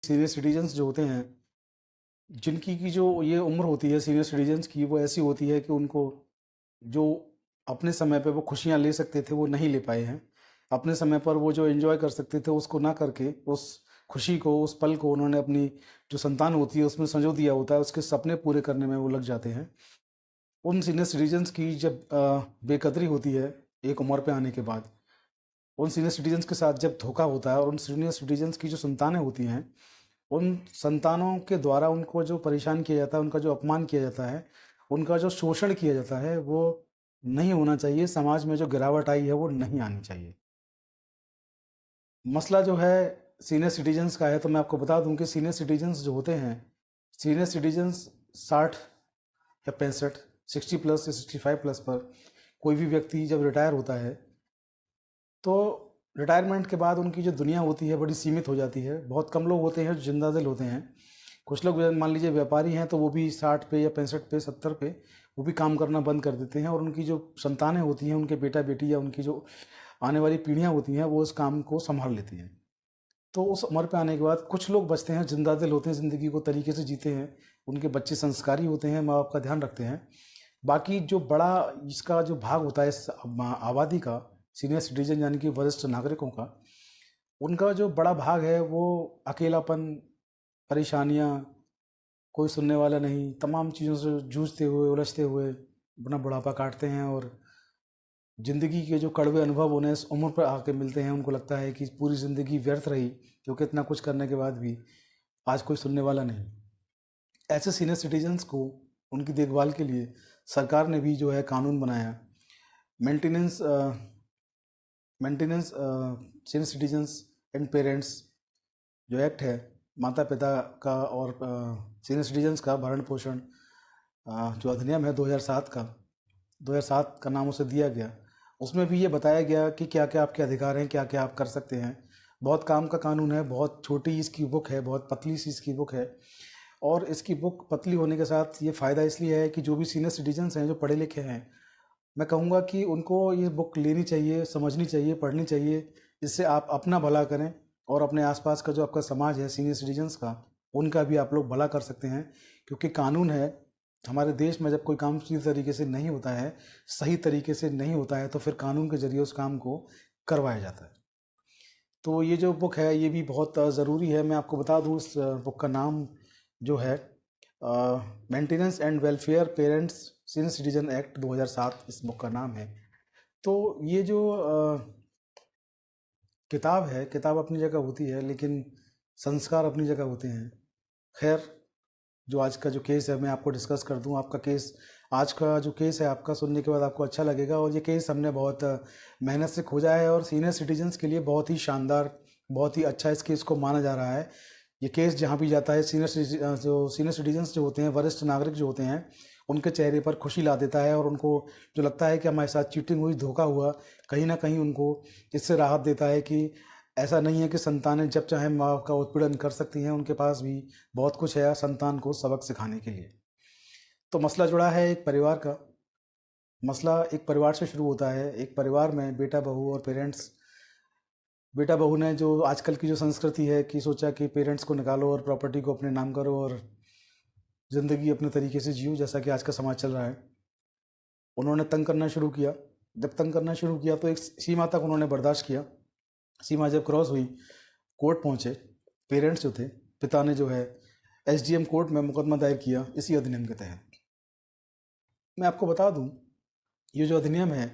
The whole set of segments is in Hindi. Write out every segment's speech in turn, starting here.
सीनियर सिटीजन्स जो होते हैं, जिनकी की जो ये उम्र होती है सीनियर सिटीजन्स की, वो ऐसी होती है कि उनको जो अपने समय पे वो खुशियाँ ले सकते थे वो नहीं ले पाए हैं। अपने समय पर वो जो एंजॉय कर सकते थे उसको ना करके उस खुशी को, उस पल को उन्होंने अपनी जो संतान होती है उसमें संजो दिया होता है, उसके सपने पूरे करने में वो लग जाते हैं। उन सीनियर सिटीजन्स की जब बेकदरी होती है एक उम्र पे आने के बाद, उन सीनियर सिटीजन्स के साथ जब धोखा होता है और उन सीनियर सिटीजन्स की जो संतानें होती हैं, उन संतानों के द्वारा उनको जो परेशान किया जाता है, उनका जो अपमान किया जाता है, उनका जो शोषण किया जाता है, वो नहीं होना चाहिए। समाज में जो गिरावट आई है वो नहीं आनी चाहिए। मसला जो है सीनियर सिटीजन्स का है, तो मैं आपको बता दूं कि सीनियर सिटीजन्स जो होते हैं, सीनियर सिटीजन्स 60 या 65, 60 प्लस या 65 प्लस पर कोई भी व्यक्ति जब रिटायर होता है, तो रिटायरमेंट के बाद उनकी जो दुनिया होती है बड़ी सीमित हो जाती है। बहुत कम लोग होते हैं जो जिंदा दिल होते हैं। कुछ लोग मान लीजिए व्यापारी हैं, तो वो भी 60 पे या 65 पे, 70 पे वो भी काम करना बंद कर देते हैं, और उनकी जो संतानें होती हैं, उनके बेटा बेटी या उनकी जो आने वाली पीढ़ियां होती हैं, वो उस काम को संभाल लेती हैं। तो उस उम्र पे आने के बाद कुछ लोग बचते हैं, जिंदा दिल होते हैं, ज़िंदगी को तरीके से जीते हैं, उनके बच्चे संस्कारी होते हैं, माँ बाप का ध्यान रखते हैं। बाकी जो बड़ा इसका जो भाग होता है इस आबादी का, सीनियर सिटीजन यानी कि वरिष्ठ नागरिकों का, उनका जो बड़ा भाग है वो अकेलापन, परेशानियाँ, कोई सुनने वाला नहीं, तमाम चीज़ों से जूझते हुए, उलझते हुए अपना बुढ़ापा काटते हैं। और ज़िंदगी के जो कड़वे अनुभव उन्हें इस उम्र पर आके मिलते हैं, उनको लगता है कि पूरी ज़िंदगी व्यर्थ रही, क्योंकि इतना कुछ करने के बाद भी आज कोई सुनने वाला नहीं। ऐसे सीनियर सिटीजन्स को, उनकी देखभाल के लिए सरकार ने भी जो है कानून बनाया, maintenance maintenance senior citizens and parents जो एक्ट है, माता पिता का और सीनियर सिटीजन्स का भरण पोषण जो अधिनियम है 2007 का नाम उसे दिया गया। उसमें भी ये बताया गया कि क्या क्या आपके अधिकार हैं, क्या क्या आप कर सकते हैं। बहुत काम का कानून है, बहुत छोटी इसकी बुक है, बहुत पतली सी इसकी बुक है। और इसकी बुक पतली होने के साथ ये फ़ायदा इसलिए है कि जो भी सीनियर सिटीजन्स हैं, जो पढ़े लिखे हैं, मैं कहूँगा कि उनको ये बुक लेनी चाहिए, समझनी चाहिए, पढ़नी चाहिए। इससे आप अपना भला करें और अपने आसपास का जो आपका समाज है सीनियर सिटीजन्स का, उनका भी आप लोग भला कर सकते हैं। क्योंकि कानून है, हमारे देश में जब कोई काम सीधी तरीके से नहीं होता है, सही तरीके से नहीं होता है, तो फिर कानून के जरिए उस काम को करवाया जाता है। तो ये जो बुक है ये भी बहुत ज़रूरी है। मैं आपको बता दूँ, इस बुक का नाम जो है maintenance and welfare parents senior citizen act 2007, इस बुक का नाम है। तो ये जो किताब है, किताब अपनी जगह होती है, लेकिन संस्कार अपनी जगह होते हैं। खैर, जो आज का जो केस है मैं आपको डिस्कस कर दूं। आपका केस, आज का जो केस है आपका सुनने के बाद आपको अच्छा लगेगा। और ये केस हमने बहुत मेहनत से खोजा है और सीनियर सिटीजन्स के लिए बहुत ही शानदार, बहुत ही अच्छा इस केस को माना जा रहा है। ये केस जहाँ भी जाता है, सीनियर सिटीजन्स जो होते हैं, वरिष्ठ नागरिक जो होते हैं, उनके चेहरे पर खुशी ला देता है। और उनको जो लगता है कि हमारे साथ चीटिंग हुई, धोखा हुआ, कहीं ना कहीं उनको इससे राहत देता है कि ऐसा नहीं है कि संतानें जब चाहे माँ बाप का उत्पीड़न कर सकती हैं, उनके पास भी बहुत कुछ है संतान को सबक सिखाने के लिए। तो मसला जुड़ा है एक परिवार का। मसला एक परिवार से शुरू होता है। एक परिवार में बेटा बहू और पेरेंट्स, बेटा बहू ने जो आजकल की जो संस्कृति है कि सोचा कि पेरेंट्स को निकालो और प्रॉपर्टी को अपने नाम करो और ज़िंदगी अपने तरीके से जियो, जैसा कि आज का समाज चल रहा है। उन्होंने तंग करना शुरू किया। जब तंग करना शुरू किया तो एक सीमा तक उन्होंने बर्दाश्त किया। सीमा जब क्रॉस हुई, कोर्ट पहुंचे। पेरेंट्स जो थे, पिता ने जो है एसडीएम कोर्ट में मुकदमा दायर किया इसी अधिनियम के तहत। मैं आपको बता दूं, ये जो अधिनियम है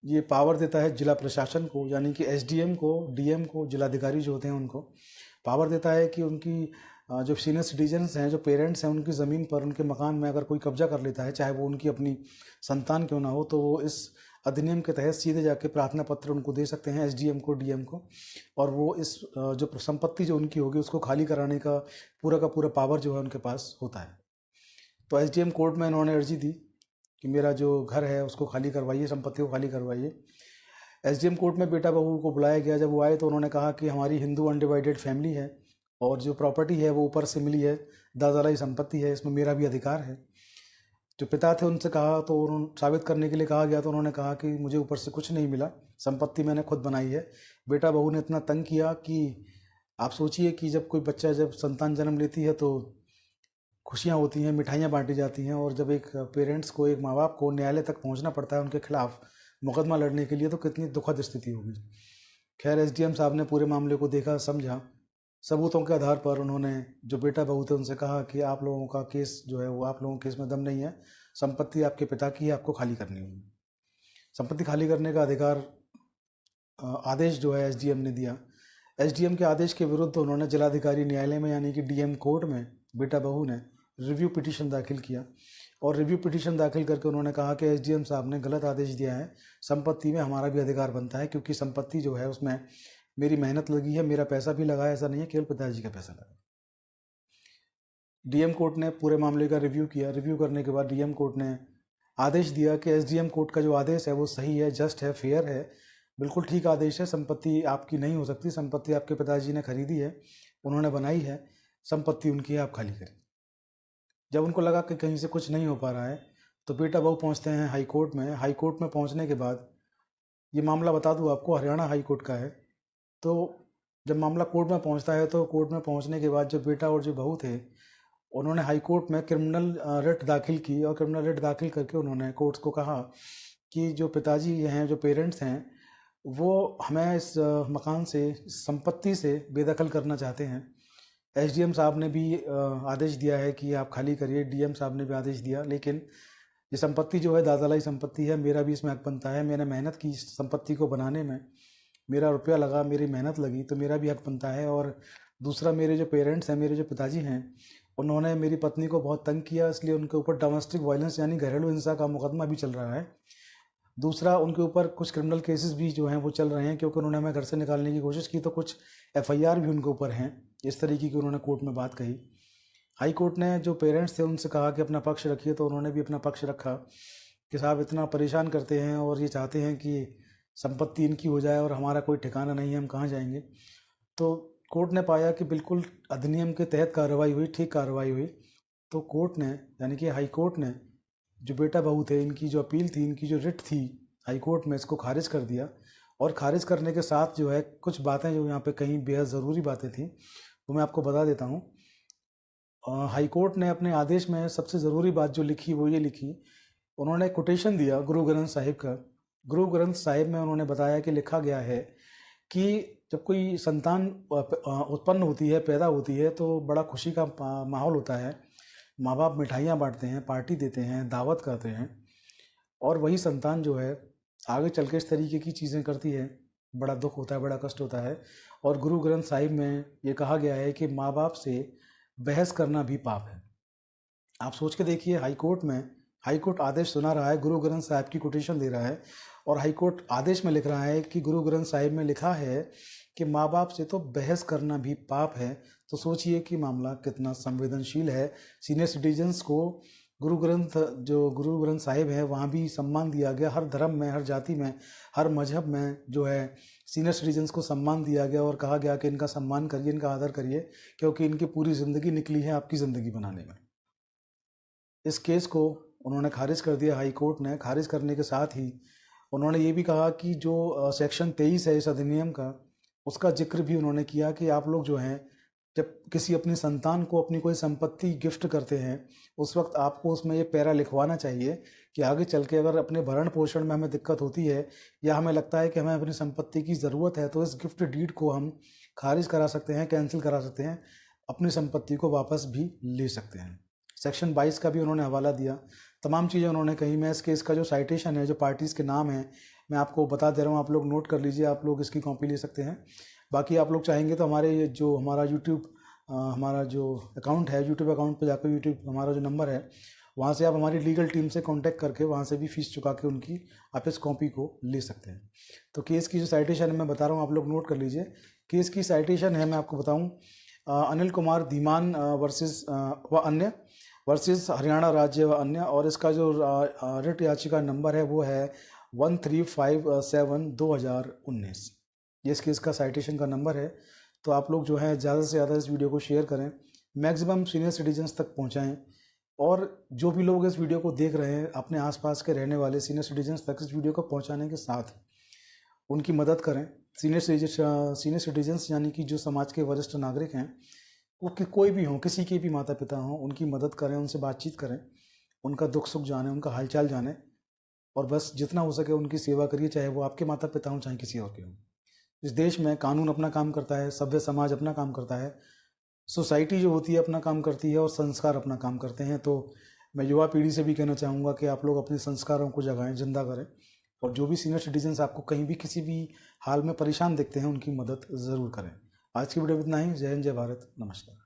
ये पावर देता है जिला प्रशासन को, यानी कि एसडीएम को, डीएम को, जिलाधिकारी जो होते हैं उनको पावर देता है कि उनकी जो सीनियर सिटीजन्स हैं, जो पेरेंट्स हैं, उनकी ज़मीन पर, उनके मकान में अगर कोई कब्जा कर लेता है, चाहे वो उनकी अपनी संतान क्यों ना हो, तो वो इस अधिनियम के तहत सीधे जाके प्रार्थना पत्र उनको दे सकते हैं, एसडीएम को, डीएम को। और वो इस जो संपत्ति जो उनकी होगी उसको खाली कराने का पूरा पावर जो है उनके पास होता है। तो एसडीएम कोर्ट में इन्होंने अर्जी दी कि मेरा जो घर है उसको खाली करवाइए, संपत्ति को खाली करवाइए। एसडीएम कोर्ट में बेटा बहू को बुलाया गया। जब वो आए तो उन्होंने कहा कि हमारी हिंदू अनडिवाइडेड फैमिली है और जो प्रॉपर्टी है वो ऊपर से मिली है, दादालाई संपत्ति है, इसमें मेरा भी अधिकार है। जो पिता थे उनसे कहा, तो उन्होंने साबित करने के लिए कहा गया, तो उन्होंने कहा कि मुझे ऊपर से कुछ नहीं मिला, संपत्ति मैंने खुद बनाई है। बेटा बहू ने इतना तंग किया कि आप सोचिए कि जब कोई बच्चा, जब संतान जन्म लेती है तो खुशियाँ होती हैं, मिठाइयाँ बांटी जाती हैं, और जब एक पेरेंट्स को, एक माँ बाप को न्यायालय तक पहुंचना पड़ता है उनके खिलाफ मुकदमा लड़ने के लिए, तो कितनी दुखद स्थिति होगी। खैर एसडीएम साहब ने पूरे मामले को देखा, समझा, सबूतों के आधार पर उन्होंने जो बेटा बहू थे उनसे कहा कि आप लोगों का केस जो है वो, आप लोगों के केस में दम नहीं है, संपत्ति आपके पिता की है, आपको खाली करनी होगी। संपत्ति खाली करने का अधिकार, आदेश जो है एसडीएम ने दिया। एसडीएम के आदेश के विरुद्ध उन्होंने जिलाधिकारी न्यायालय में यानी कि डीएम कोर्ट में बेटा बहू ने रिव्यू पिटीशन दाखिल किया, और रिव्यू पिटीशन दाखिल करके उन्होंने कहा कि एसडीएम साहब ने गलत आदेश दिया है, संपत्ति में हमारा भी अधिकार बनता है, क्योंकि संपत्ति जो है उसमें मेरी मेहनत लगी है, मेरा पैसा भी लगा है, ऐसा नहीं है केवल पिताजी का पैसा लगा। डीएम कोर्ट ने पूरे मामले का रिव्यू किया। रिव्यू करने के बाद डीएम कोर्ट ने आदेश दिया कि एसडीएम कोर्ट का जो आदेश है वो सही है, जस्ट है, फेयर है, बिल्कुल ठीक आदेश है। संपत्ति आपकी नहीं हो सकती, संपत्ति आपके पिताजी ने खरीदी है, उन्होंने बनाई है, संपत्ति उनकी है, आप खाली करें। जब उनको लगा कि कहीं से कुछ नहीं हो पा रहा है तो बेटा बहू पहुंचते हैं हाई कोर्ट में। हाई कोर्ट में पहुंचने के बाद, ये मामला बता दूं आपको, हरियाणा हाई कोर्ट का है। तो जब मामला कोर्ट में पहुंचता है तो कोर्ट में पहुंचने के बाद जो बेटा और जो बहू थे, उन्होंने हाई कोर्ट में क्रिमिनल रिट दाखिल की, और क्रिमिनल रिट दाखिल करके उन्होंने कोर्ट को कहा कि जो पिताजी हैं, जो पेरेंट्स हैं, वो हमें इस मकान से, संपत्ति से बेदखल करना चाहते हैं। एसडीएम साहब ने भी आदेश दिया है कि आप खाली करिए, डीएम साहब ने भी आदेश दिया, लेकिन ये संपत्ति जो है दादालाई संपत्ति है, मेरा भी इसमें हक बनता है। मैंने मेहनत की संपत्ति को बनाने में, मेरा रुपया लगा, मेरी मेहनत लगी, तो मेरा भी हक बनता है। और दूसरा, मेरे जो पेरेंट्स हैं, मेरे जो पिताजी हैं, उन्होंने मेरी पत्नी को बहुत तंग किया, इसलिए उनके ऊपर डोमेस्टिक वायलेंस यानी घरेलू हिंसा का मुकदमा भी चल रहा है। दूसरा, उनके ऊपर कुछ क्रिमिनल केसेस भी जो हैं वो चल रहे हैं, क्योंकि उन्होंने हमें घर से निकालने की कोशिश की, तो कुछ एफआईआर भी उनके ऊपर हैं। इस तरीके की उन्होंने कोर्ट में बात कही। हाई कोर्ट ने जो पेरेंट्स थे उनसे कहा कि अपना पक्ष रखिए, तो उन्होंने भी अपना पक्ष रखा कि साहब इतना परेशान करते हैं और ये चाहते हैं कि संपत्ति इनकी हो जाए और हमारा कोई ठिकाना नहीं है, हम कहाँ जाएंगे। तो कोर्ट ने पाया कि बिल्कुल अधिनियम के तहत कार्रवाई हुई, ठीक कार्रवाई हुई। तो कोर्ट ने, यानी कि हाई कोर्ट ने, जो बेटा बहू थे, इनकी जो अपील थी, इनकी जो रिट थी, हाई कोर्ट में इसको खारिज कर दिया। और खारिज करने के साथ जो है कुछ बातें जो यहाँ पे कहीं बेहद ज़रूरी बातें थी वो मैं आपको बता देता हूँ। हाई कोर्ट ने अपने आदेश में सबसे ज़रूरी बात जो लिखी वो ये लिखी, उन्होंने कोटेशन दिया गुरु ग्रंथ साहिब का। गुरु ग्रंथ साहिब में उन्होंने बताया कि लिखा गया है कि जब कोई संतान उत्पन्न होती है, पैदा होती है, तो बड़ा खुशी का माहौल होता है। माँ बाप मिठाइयाँ बांटते हैं, पार्टी देते हैं, दावत करते हैं, और वही संतान जो है आगे चल के इस तरीके की चीज़ें करती है, बड़ा दुख होता है, बड़ा कष्ट होता है। और गुरु ग्रंथ साहिब में ये कहा गया है कि माँ बाप से बहस करना भी पाप है। आप सोच के देखिए, हाई कोर्ट में, हाई कोर्ट आदेश सुना रहा है, गुरु ग्रंथ साहिब की कोटेशन दे रहा है, और हाई कोर्ट आदेश में लिख रहा है कि गुरु ग्रंथ साहिब में लिखा है कि माँ बाप से तो बहस करना भी पाप है। तो सोचिए कि मामला कितना संवेदनशील है। सीनियर सिटीजन्स को गुरु ग्रंथ साहिब है वहाँ भी सम्मान दिया गया, हर धर्म में, हर जाति में, हर मजहब में जो है सीनियर सिटीजन्स को सम्मान दिया गया, और कहा गया कि इनका सम्मान करिए, इनका आदर करिए, क्योंकि इनकी पूरी ज़िंदगी निकली है आपकी ज़िंदगी बनाने में। इस केस को उन्होंने खारिज कर दिया हाई कोर्ट ने। खारिज करने के साथ ही उन्होंने ये भी कहा कि जो सेक्शन 23 है इस अधिनियम का, उसका जिक्र भी उन्होंने किया कि आप लोग जो हैं, जब किसी अपनी संतान को अपनी कोई संपत्ति गिफ्ट करते हैं, उस वक्त आपको उसमें ये पैरा लिखवाना चाहिए कि आगे चल के अगर अपने भरण पोषण में हमें दिक्कत होती है, या हमें लगता है कि हमें अपनी संपत्ति की ज़रूरत है, तो इस गिफ्ट डीड को हम खारिज करा सकते हैं, कैंसिल करा सकते हैं, अपनी संपत्ति को वापस भी ले सकते हैं। सेक्शन 22 का भी उन्होंने हवाला दिया, तमाम चीज़ें उन्होंने कही। मैं इस केस का जो साइटेशन है, जो पार्टीज़ के नाम हैं, मैं आपको बता दे रहा हूँ, आप लोग नोट कर लीजिए, आप लोग इसकी कॉपी ले सकते हैं। बाकी आप लोग चाहेंगे तो हमारा यूट्यूब हमारा जो अकाउंट है, यूट्यूब अकाउंट पे जाकर, यूट्यूब हमारा जो नंबर है, वहाँ से आप हमारी लीगल टीम से कांटेक्ट करके वहाँ से भी फीस चुका के उनकी आप इस कॉपी को ले सकते हैं। तो केस की जो साइटेशन है मैं बता रहा हूँ, आप लोग नोट कर लीजिए। केस की साइटेशन है, मैं आपको बताऊँ, अनिल कुमार धीमान वर्सेस व अन्य वर्सेस हरियाणा राज्य व अन्य, और इसका जो रिट याचिका नंबर है वो है 1357/2019। ये इस केस का साइटेशन का नंबर है। तो आप लोग जो है ज़्यादा से ज़्यादा इस वीडियो को शेयर करें, मैक्सिमम सीनियर सिटीजन्स तक पहुंचाएं, और जो भी लोग इस वीडियो को देख रहे हैं अपने आसपास के रहने वाले सीनियर सिटीजन्स तक इस वीडियो को पहुंचाने के साथ उनकी मदद करें। सीनियर सिटीजन्स यानी कि जो समाज के वरिष्ठ नागरिक हैं, वो कोई भी हों, किसी के भी माता पिता हों, उनकी मदद करें, उनसे बातचीत करें, उनका दुख सुख जानें, उनका हालचाल जानें, और बस जितना हो सके उनकी सेवा करिए, चाहे वो आपके माता पिता हों, चाहे किसी और के हों। इस देश में कानून अपना काम करता है, सभ्य समाज अपना काम करता है, सोसाइटी जो होती है अपना काम करती है, और संस्कार अपना काम करते हैं। तो मैं युवा पीढ़ी से भी कहना चाहूँगा कि आप लोग अपने संस्कारों को जगाएं, जिंदा करें, और जो भी सीनियर सिटीजन्स आपको कहीं भी किसी भी हाल में परेशान दिखते हैं, उनकी मदद ज़रूर करें। आज की वीडियो में इतना ही। जय हिंद, जय भारत, नमस्कार।